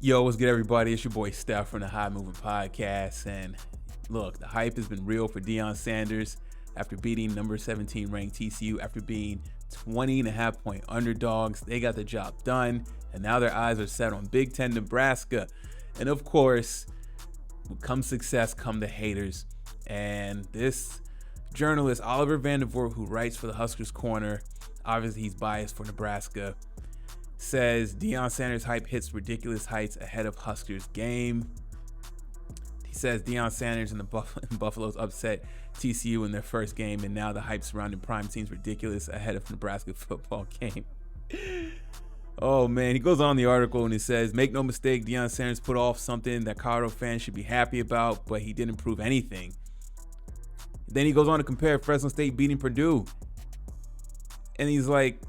Yo, what's good, everybody? It's your boy Steph from the High Moving Podcast. And look, the hype has been real for Deion Sanders after beating number 17 ranked TCU after being 20.5-point underdogs. They got the job done, and now their eyes are set on Big Ten Nebraska. And of course, come success, come the haters. And this journalist, Oliver Vandervoort, who writes for the Huskers Corner, obviously he's biased for Nebraska, says Deion Sanders hype hits ridiculous heights ahead of Huskers game. He says Deion Sanders and the Buffaloes upset TCU in their first game, and now the hype surrounding prime seems ridiculous ahead of Nebraska football game. Oh man, he goes on the article and he says, make no mistake, Deion Sanders put off something that Colorado fans should be happy about, but he didn't prove anything. Then he goes on to compare Fresno State beating Purdue. And he's like,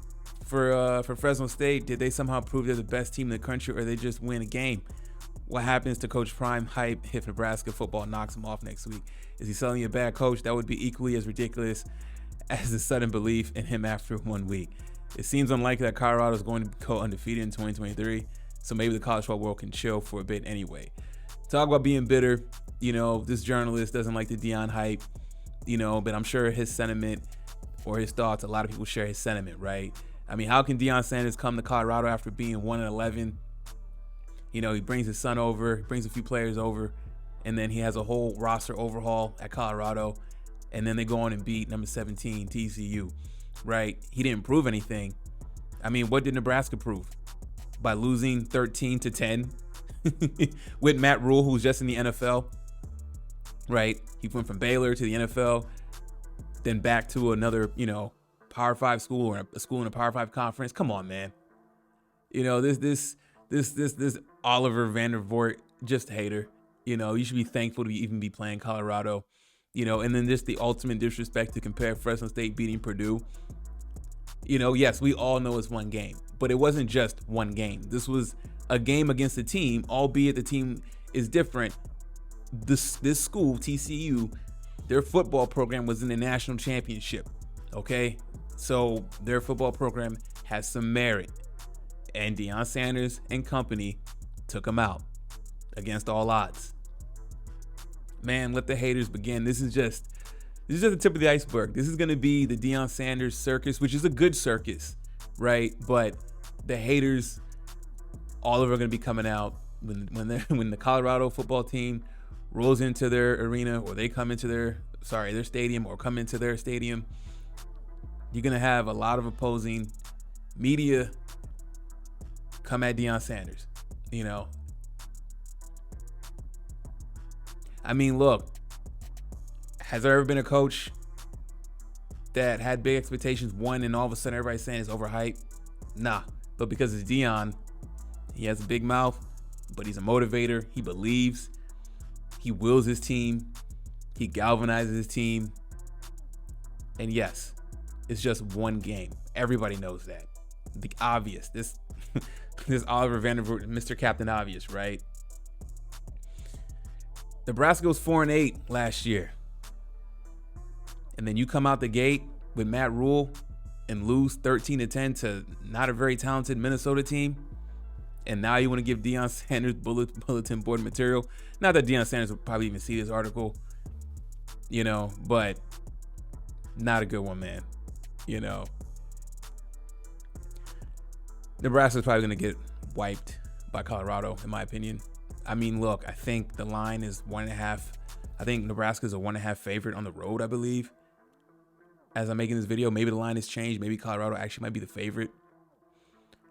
for Fresno State, did they somehow prove they're the best team in the country, or they just win a game? What happens to Coach Prime hype if Nebraska football knocks him off next week? Is he selling you a bad coach? That would be equally as ridiculous as the sudden belief in him after 1 week. It seems unlikely that Colorado is going to go undefeated in 2023, so maybe the college football world can chill for a bit anyway. Talk about being bitter. This journalist doesn't like the Deion hype, but I'm sure his sentiment or his thoughts, a lot of people share his sentiment, right? I mean, how can Deion Sanders come to Colorado after being 1-11? He brings his son over, brings a few players over, and then he has a whole roster overhaul at Colorado, and then they go on and beat number 17 TCU, right? He didn't prove anything. I mean, what did Nebraska prove? By losing 13-10 with Matt Rule, who's just in the NFL, right? He went from Baylor to the NFL, then back to another, Power 5 school or a school in a Power 5 conference. Come on, man. This Oliver Vandervoort, just a hater. You should be thankful to even be playing Colorado. And then just the ultimate disrespect to compare Fresno State beating Purdue. Yes, we all know it's one game, but it wasn't just one game. This was a game against a team, albeit the team is different. This school, TCU, their football program was in the national championship. Okay? So their football program has some merit. And Deion Sanders and company took them out against all odds. Man, let the haters begin. This is just the tip of the iceberg. This is going to be the Deion Sanders circus, which is a good circus, right? But the haters, all of them are going to be coming out when the Colorado football team rolls into their arena, or they come into their stadium, or come into their stadium. You're going to have a lot of opposing media come at Deion Sanders, I mean, look, has there ever been a coach that had big expectations, won, and all of a sudden everybody's saying it's overhyped? Nah, but because it's Deion, he has a big mouth, but he's a motivator. He believes, he wills his team, he galvanizes his team, and yes, it's just one game. Everybody knows that. The obvious. This Oliver Vandervoort, Mr. Captain Obvious, right? Nebraska was 4-8 last year. And then you come out the gate with Matt Rule and lose 13-10 to not a very talented Minnesota team. And now you want to give Deion Sanders bulletin board material. Not that Deion Sanders would probably even see this article, but not a good one, man. Nebraska's probably going to get wiped by Colorado, in my opinion. I mean, look, I think the line is 1.5. I think Nebraska's a 1.5 favorite on the road, I believe. As I'm making this video, maybe the line has changed. Maybe Colorado actually might be the favorite.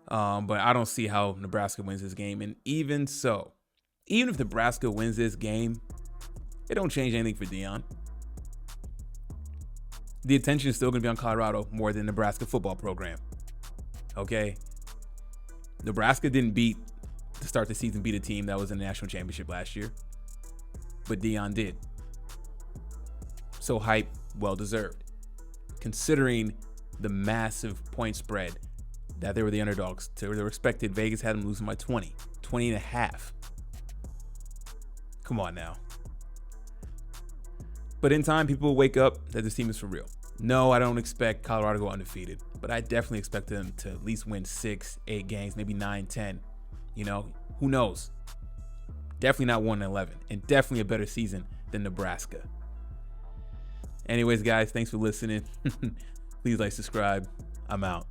But I don't see how Nebraska wins this game. And even so, even if Nebraska wins this game, it don't change anything for Deion. The attention is still going to be on Colorado more than Nebraska football program. Okay? Nebraska didn't to start the season, beat a team that was in the national championship last year. But Deion did. So hype, well-deserved. Considering the massive point spread that they were the underdogs. To the respected, Vegas had them losing by 20 and a half. Come on now. But in time, people will wake up that this team is for real. No, I don't expect Colorado to go undefeated, but I definitely expect them to at least win 6, 8 games, maybe 9, 10. Who knows? Definitely not 1-11, and definitely a better season than Nebraska. Anyways, guys, thanks for listening. Please like, subscribe. I'm out.